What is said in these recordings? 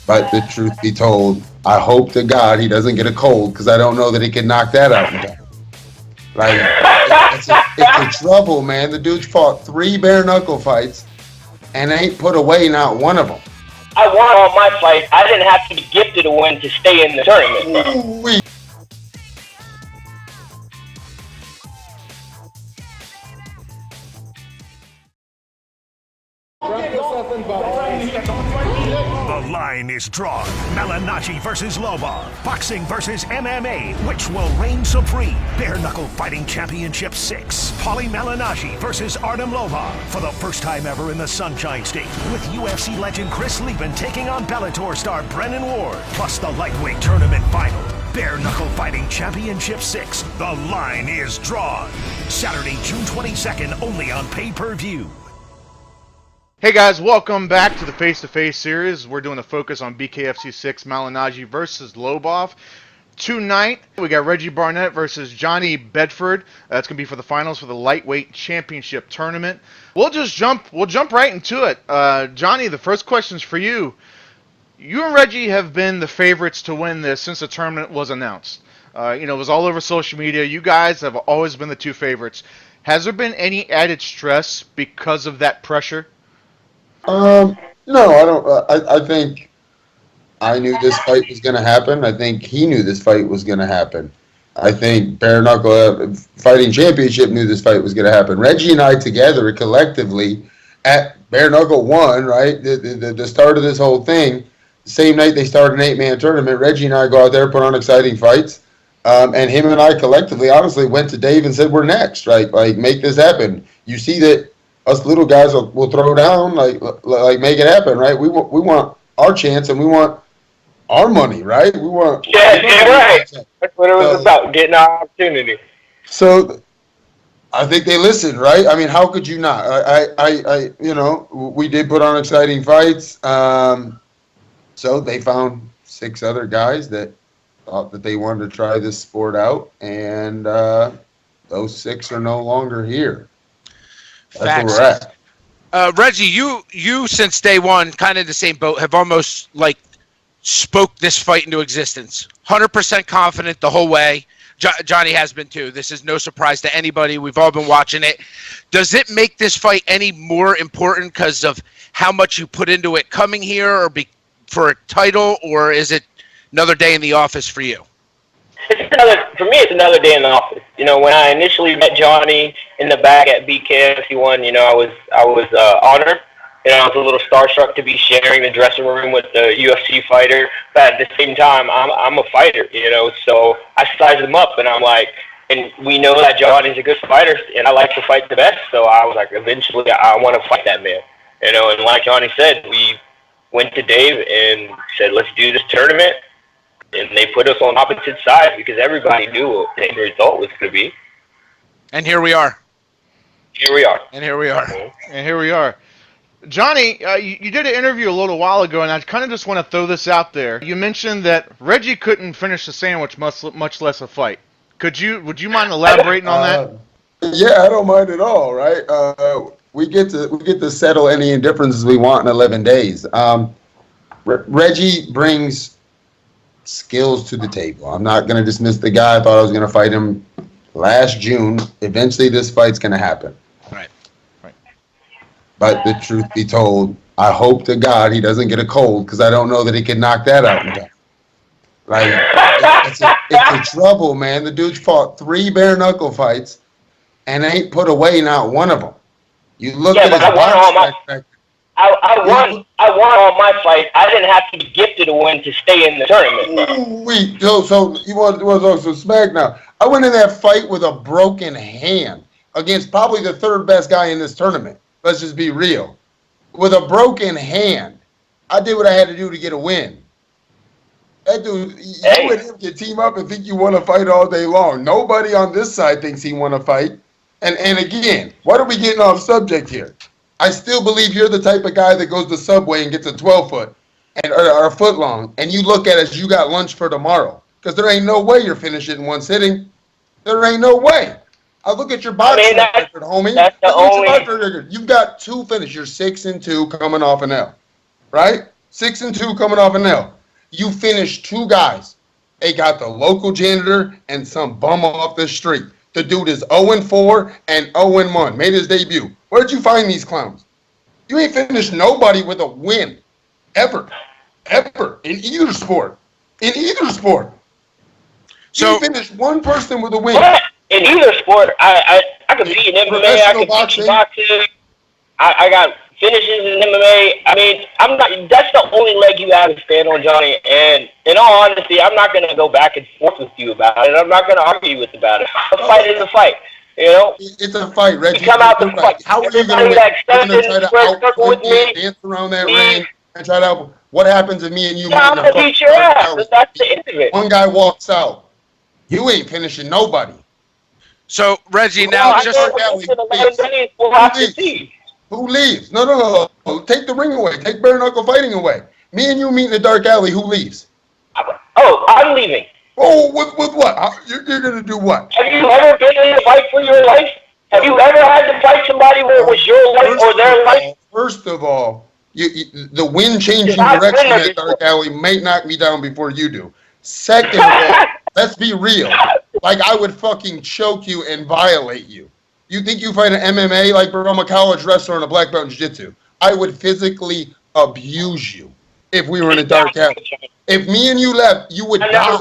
But the truth be told, I hope to God he doesn't get a cold because I don't know that he can knock that out in time. Like, it's a trouble, man. The dude's fought 3 bare knuckle fights and ain't put away not one of them. I won all my fights. I didn't have to be gifted a win to stay in the tournament. Ooh-wee. The line is drawn. Malinaji versus Lobov. Boxing versus MMA. Which will reign supreme? Bare Knuckle Fighting Championship 6. Paulie Malinaji versus Artem Lobov. For the first time ever in the Sunshine State. With UFC legend Chris Lieben taking on Bellator star Brennan Ward. Plus the lightweight tournament final. Bare Knuckle Fighting Championship 6. The line is drawn. Saturday, June 22nd, only on pay-per-view. Hey guys, welcome back to the face-to-face series. We're doing a focus on BKFC 6 Malinaji versus Lobov. Tonight, we got Reggie Barnett versus Johnny Bedfrod. That's going to be for the finals for the lightweight championship tournament. We'll jump right into it. Johnny, the first question's for you. You and Reggie have been the favorites to win this since the tournament was announced. It was all over social media. You guys have always been the two favorites. Has there been any added stress because of that pressure? No, I don't. I think I knew this fight was going to happen. I think he knew this fight was going to happen. I think Bare Knuckle Fighting Championship knew this fight was going to happen. Reggie and I together collectively at Bare Knuckle 1, right? The start of this whole thing, the same night they started an 8-man tournament, Reggie and I go out there, put on exciting fights. And him and I collectively, honestly, went to Dave and said, we're next, right? Like, make this happen. You see that us little guys will throw down, like make it happen, right? We want our chance and we want our money, right? We want right. That's what it was about, getting our opportunity. So I think they listened, right? I mean, how could you not? We did put on exciting fights. So they found 6 other guys that thought that they wanted to try this sport out, and those 6 are no longer here. That's where we're at. Reggie, you since day one, kind of in the same boat, have almost spoke this fight into existence. 100% confident the whole way. Johnny has been too. This is no surprise to anybody. We've all been watching it. Does it make this fight any more important because of how much you put into it coming here, or for a title, or is it another day in the office for you? For me, it's another day in the office. When I initially met Johnny in the back at BKFC 1, I was honored. I was a little starstruck to be sharing the dressing room with the UFC fighter. But at the same time, I'm a fighter, so I sized him up, and I'm like, and we know that Johnny's a good fighter, and I like to fight the best. So I was like, eventually, I want to fight that man, And like Johnny said, we went to Dave and said, let's do this tournament. And they put us on opposite sides because everybody knew what the end result was going to be. And here we are. And here we are. Johnny, you did an interview a little while ago, and I kind of just want to throw this out there. You mentioned that Reggie couldn't finish the sandwich, much less a fight. Would you mind elaborating on that? Yeah, I don't mind at all, right? We get to settle any indifferences we want in 11 days. Reggie brings skills to the table. I'm not going to dismiss the guy. I thought I was going to fight him last June. Eventually, this fight's going to happen. Right. But the truth be told, I hope to God he doesn't get a cold because I don't know that he can knock that out in time. Like, it's a trouble, man. The dude's fought 3 bare knuckle fights and ain't put away not one of them. You look at his box record. I won all my fights. I didn't have to be gifted a win to stay in the tournament. So you want to talk some smack now? I went in that fight with a broken hand against probably the 3rd best guy in this tournament. Let's just be real. With a broken hand, I did what I had to do to get a win. That dude, you and him can team up and think you want to fight all day long. Nobody on this side thinks he want to fight. And again, what are we getting off subject here? I still believe you're the type of guy that goes to Subway and gets a 12-foot or a foot long, and you look at it as you got lunch for tomorrow. Because there ain't no way you're finishing in one sitting. There ain't no way. I look at your boxing record, homie. That's the only. You've got 2 finishes. You're 6-2 coming off an L, right? 6-2 coming off an L. You finished 2 guys. They got the local janitor and some bum off the street. The dude is 0-4 and 0-1. Made his debut. Where'd you find these clowns? You ain't finished nobody with a win. Ever. Ever. In either sport. So you finished one person with a win. But in either sport, I compete in MMA, I compete in boxing. I got finishes in MMA. I mean, that's the only leg you have to stand on, Johnny. And in all honesty, I'm not going to go back and forth with you about it. I'm not going to argue with you about it. A fight is a fight. You know? It's a fight, Reggie. You come out to fight. How are you going to try to outpoint me, dance around that ring, and try to... What happens if me and you... I'm going to beat your ass. That's the end of it. One guy walks out. You ain't finishing nobody. So, Reggie, now just... Who leaves? No. Take the ring away. Take bare knuckle fighting away. Me and you meet in the dark alley. Who leaves? Oh, I'm leaving. Oh, with what? You're going to do what? Have you ever been in a fight for your life? Have you ever had to fight somebody where it was your life or their life? First of all, the wind-changing direction at dark alley might knock me down before you do. Second of all, let's be real. Like, I would fucking choke you and violate you. You think you fight an MMA like I'm a college wrestler and a black belt in jiu-jitsu? I would physically abuse you if we were in a dark alley. If me and you left, you would die.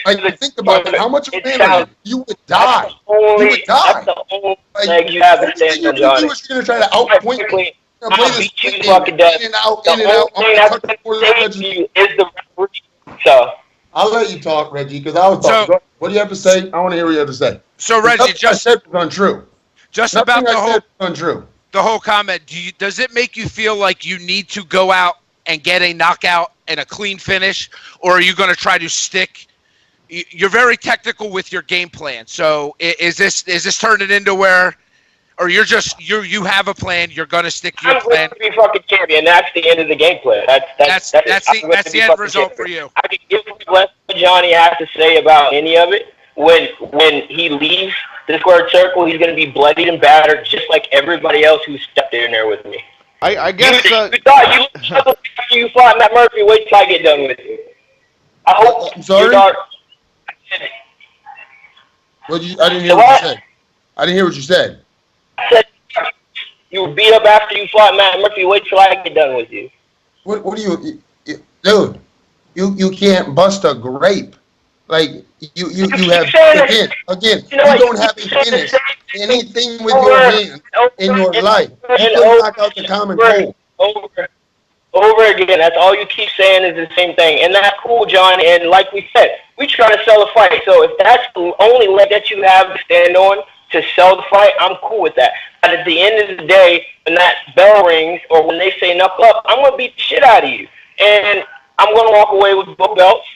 Like, think about it. How much of a man are you? You would die. You would die. That's the only leg you have to stand on, Johnny. You were going to try to outpoint me. I'll beat you fucking death. In and out. The only thing I can say to you is the referee. So I'll let you talk, Reggie, because I was talking. So, what do you have to say? I want to hear what you have to say. So, Reggie, just I said was untrue. Just Nothing about the whole comment. Does it make you feel like you need to go out and get a knockout and a clean finish, or are you going to try to stick? You're very technical with your game plan. So is this turning into where, or you have a plan? You're going to stick to your plan. I'm going to be fucking champion. That's the end of the game plan. That's the end result for you. I can give what Johnny has to say about any of it. When he leaves the squared circle, he's going to be bloodied and battered, just like everybody else who stepped in there with me. I guess. You thought you after you fought Matt Murphy. Wait till I get done with you. I hope. I'm sorry. I didn't hear what you said. I didn't hear what you said. I said you were beat up after you fought Matt Murphy. Wait till I get done with you. What do you, dude? You can't bust a grape. Like you have again. You don't have a finish anything with your hand in your life. You couldn't knock out the common cold. Over again. That's all you keep saying is the same thing, and that's cool, John. And like we said, we try to sell the fight. So if that's the only leg that you have to stand on to sell the fight, I'm cool with that. But at the end of the day, when that bell rings or when they say knuckle up, I'm gonna beat the shit out of you, and I'm gonna walk away with both belts.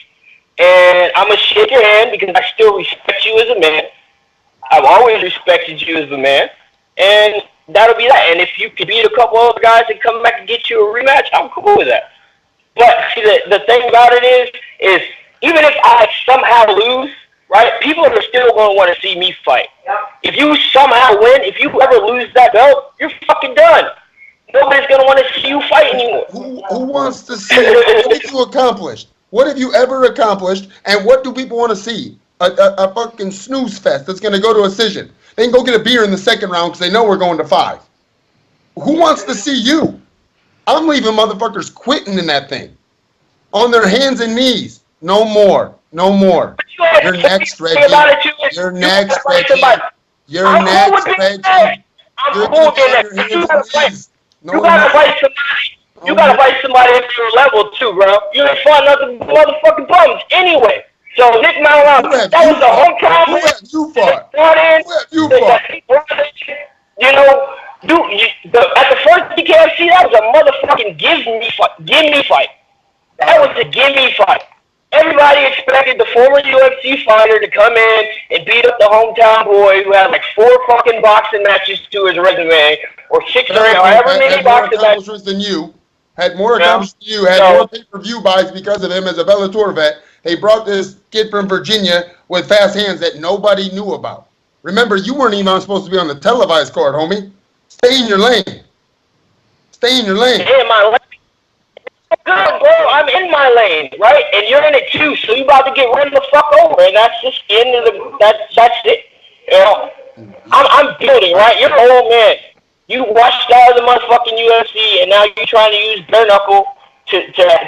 And I'm going to shake your hand because I still respect you as a man. I've always respected you as a man. And that'll be that. And if you can beat a couple other guys and come back and get you a rematch, I'm cool with that. But see, the thing about it is even if I somehow lose, right, people are still going to want to see me fight. If you somehow win, if you ever lose that belt, you're fucking done. Nobody's going to want to see you fight anymore. Who wants to see it? What have you accomplished? What have you ever accomplished, and what do people want to see? A fucking snooze fest that's going to go to a decision. They can go get a beer in the second round because they know we're going to 5. Who wants to see you? I'm leaving motherfuckers quitting in that thing. On their hands and knees. No more. No more. You're next, Reggie. You're next, Reggie. You're next, Reggie. You're cool with that. You gotta fight somebody. You gotta fight somebody at your level too, bro. You ain't fought nothing motherfucking bums anyway. So Nick Malarano, that was the whole time. Who have you fought? You know, at the first BKFC, that was a motherfucking give me fight. That was a give me fight. Everybody expected the former UFC fighter to come in and beat up the hometown boy who had like 4 fucking boxing matches to his resume, or 6 or 8, however many boxing matches. Than you. Had more accomplishments than you. Had more pay-per-view buys because of him as a Bellator vet. They brought this kid from Virginia with fast hands that nobody knew about. Remember, you weren't even supposed to be on the televised card, homie. Stay in your lane. Stay in your lane. Stay in my lane. good, bro. I'm in my lane, right? And you're in it too, so you about to get run the fuck over, and that's just the end of the. That's it. You know, I'm building, right? You're an old man. You watched out of the motherfucking UFC, and now you're trying to use bare knuckle to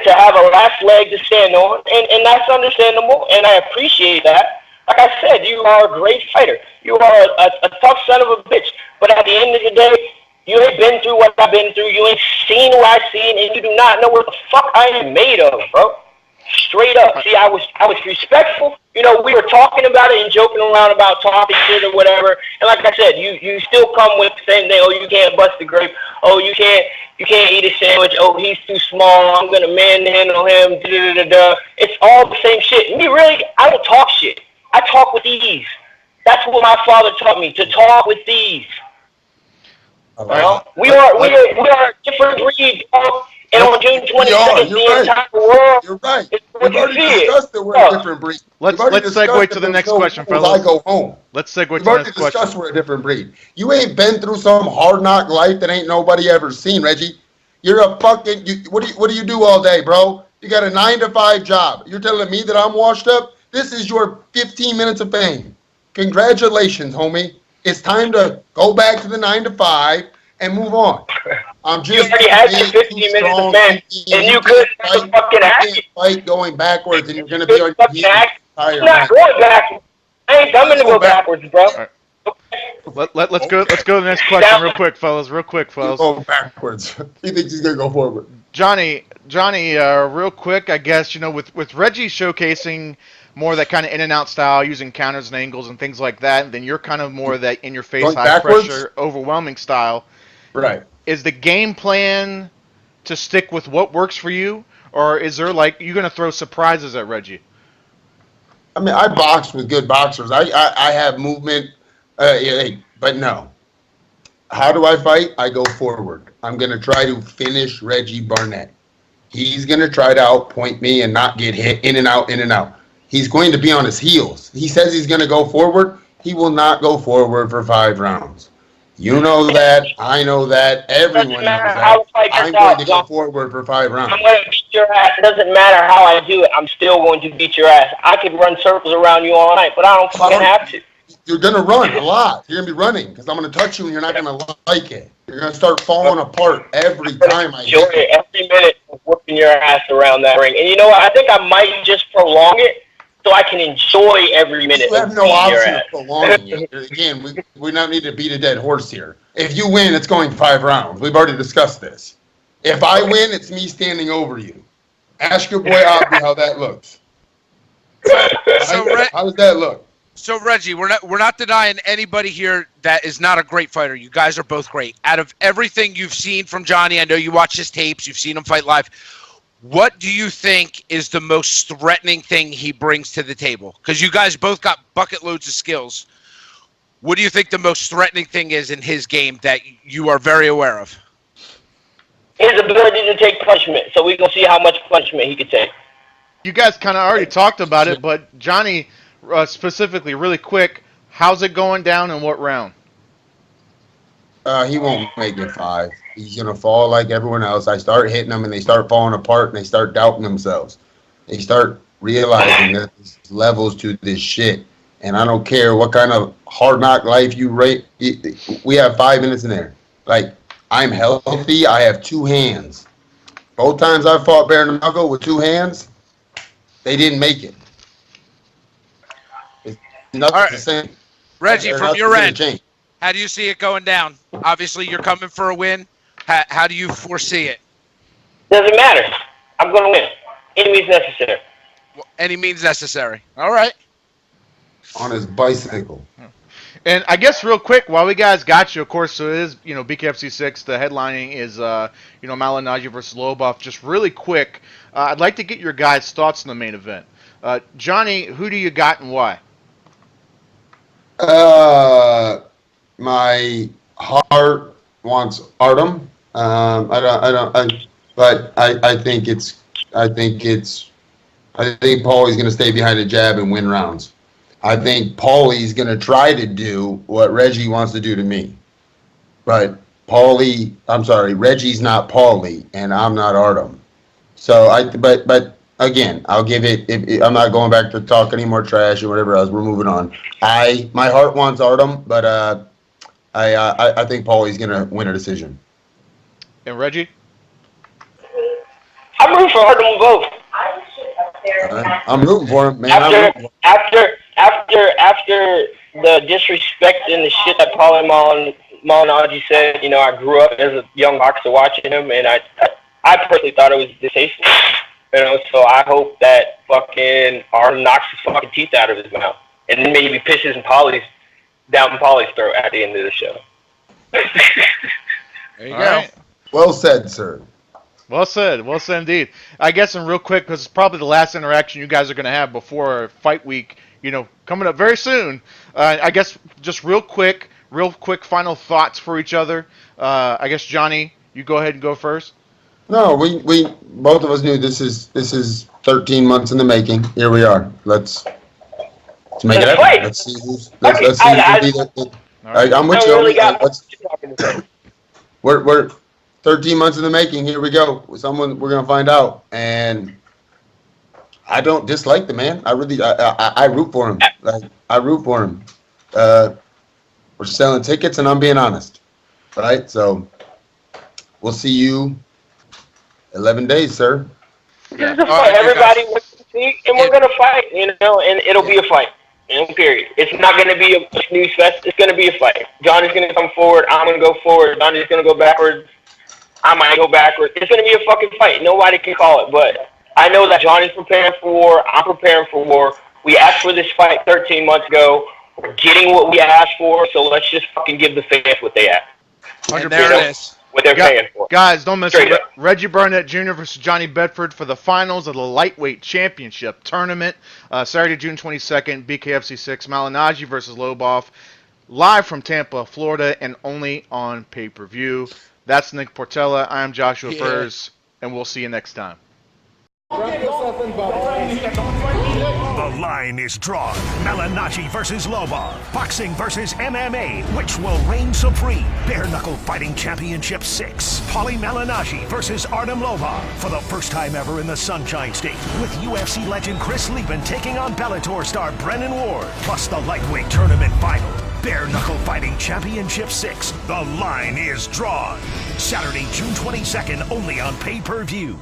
have a last leg to stand on, and that's understandable, and I appreciate that. Like I said, you are a great fighter. You are a tough son of a bitch. But at the end of the day, you ain't been through what I've been through. You ain't seen what I've seen, and you do not know what the fuck I am made of, bro. Straight up. See, I was respectful. You know, we were talking about it and joking around about talking shit or whatever. And like I said, you still come with the same thing. Oh, you can't bust a grape. Oh, you can't eat a sandwich. Oh, he's too small. I'm gonna manhandle him. Da, da, da, da. It's all the same shit. Me, really, I don't talk shit. I talk with ease. That's what my father taught me, to talk with ease. We are a different breed, bro. And on June 22nd, the entire world. You're right. We've already discussed that we're a different breed. Let's segue to the next question, fellas. I go home. Let's segue to the next question. We've already discussed we're a different breed. You ain't been through some hard knock life that ain't nobody ever seen, Reggie. You're a fucking. What do you do all day, bro? You got a 9-to-5 job. You're telling me that I'm washed up? This is your 15 minutes of fame. Congratulations, homie. It's time to go back to the 9-to-5 and move on. I'm just. You already had your 15 minutes of fame, and you couldn't fucking hack it. Fight going backwards, and you're going to be on your I'm not going backwards. I ain't coming to go backwards, bro. Right. Let's go to the next question real quick, fellas. Go backwards. He thinks he's going to go forward. Johnny, real quick, I guess, you know, with Reggie showcasing more of that kind of in-and-out style, using counters and angles and things like that, then you're kind of more of that in-your-face, high-pressure, overwhelming style. Right. Is the game plan to stick with what works for you, or is there, like, you're going to throw surprises at Reggie? I mean, I box with good boxers. I have movement, but no. How do I fight? I go forward. I'm going to try to finish Reggie Barnett. He's going to try to outpoint me and not get hit in and out, in and out. He's going to be on his heels. He says he's going to go forward. He will not go forward for 5 rounds. You know that. I know that. Everyone knows that. I'm going to go forward for 5 rounds. I'm going to beat your ass. It doesn't matter how I do it. I'm still going to beat your ass. I could run circles around you all night, but I don't fucking have to. You're going to run a lot. You're going to be running because I'm going to touch you and you're not going to like it. You're going to start falling apart every time I hit you. Every minute of whooping your ass around that ring. And you know what? I think I might just prolong it so I can enjoy every minute. You have no option of prolonging it. Again, we don't need to beat a dead horse here. If you win, it's going 5 rounds. We've already discussed this. If I win, it's me standing over you. Ask your boy Abdi how that looks. How does that look? So Reggie, we're not denying anybody here that is not a great fighter. You guys are both great. Out of everything you've seen from Johnny, I know you watch his tapes, you've seen him fight live. What do you think is the most threatening thing he brings to the table? Because you guys both got bucket loads of skills. What do you think the most threatening thing is in his game that you are very aware of? His ability to take punishment. So we're going to see how much punishment he can take. You guys kind of already talked about it, but Johnny, specifically, really quick, how's it going down and what round? He won't make it 5. He's going to fall like everyone else. I start hitting them, and they start falling apart, and they start doubting themselves. They start realizing that there's levels to this shit. And I don't care what kind of hard knock life you rate. We have 5 minutes in there. Like, I'm healthy. I have 2 hands. Both times I fought bare knuckle with 2 hands, they didn't make it. It's nothing the same. Reggie, from your end, how do you see it going down? Obviously, you're coming for a win. How do you foresee it? Doesn't matter. I'm going to win. Any means necessary. Any means necessary. All right. On his bicycle. And I guess real quick, while we guys got you, of course, so it is, BKFC 6. The headlining is, Malignaggi versus Lobov. Just really quick, I'd like to get your guys' thoughts on the main event. Johnny, who do you got and why? My heart wants Artem. But I think Paulie's going to stay behind the jab and win rounds. I think Paulie's going to try to do what Reggie wants to do to me. But Reggie's not Paulie, and I'm not Artem. So but again, I'll give it. I'm not going back to talk any more trash or whatever else. We're moving on. My heart wants Artem, but I think Paulie's gonna win a decision. And Reggie? I'm rooting for Artem both. I'm rooting for him, man. After the disrespect and the shit that Paulie Malignaggi said, I grew up as a young boxer watching him, and I personally thought it was distasteful. So I hope that fucking Artem knocks his fucking teeth out of his mouth, and then maybe pisses down Paulie's throat at the end of the show. There you go. Right. Well said, sir. Well said indeed. I guess, and real quick, because it's probably the last interaction you guys are going to have before fight week, coming up very soon. I guess just real quick final thoughts for each other. I guess, Johnny, you go ahead and go first. No, we both of us knew this is 13 months in the making. Here we are. Let's make it happen. Let's see who's. Let's see who's gonna be the. I'm with you. We're 13 months in the making. Here we go. We're gonna find out. And I don't dislike the man. I root for him. I root for him. We're selling tickets, and I'm being honest. Right. So we'll see you. 11 days, sir. This is a fight everybody wants to see, and we're gonna fight, and it'll be a fight. Period. It's not gonna be a snooze fest. It's gonna be a fight. Johnny's gonna come forward. I'm gonna go forward. Johnny's gonna go backwards. I might go backwards. It's gonna be a fucking fight. Nobody can call it, but I know that Johnny's preparing for war. I'm preparing for war. We asked for this fight 13 months ago. We're getting what we asked for, so let's just fucking give the fans what they asked. And there it is. What they're paying for. Guys, don't miss it. Reggie Barnett Jr. versus Johnny Bedford for the finals of the Lightweight Championship Tournament. Saturday, June 22nd, BKFC 6, Malignaggi versus Lobov. Live from Tampa, Florida, and only on pay-per-view. That's Nick Portella. I'm Joshua Furs, and we'll see you next time. The line is drawn. Malignaggi versus Lobov. Boxing versus MMA. Which will reign supreme? Bare Knuckle Fighting Championship 6. Paulie Malignaggi versus Artem Lobov. For the first time ever in the Sunshine State. With UFC legend Chris Lieben taking on Bellator star Brennan Ward. Plus the lightweight tournament final. Bare Knuckle Fighting Championship 6. The line is drawn. Saturday, June 22nd, only on pay-per-view.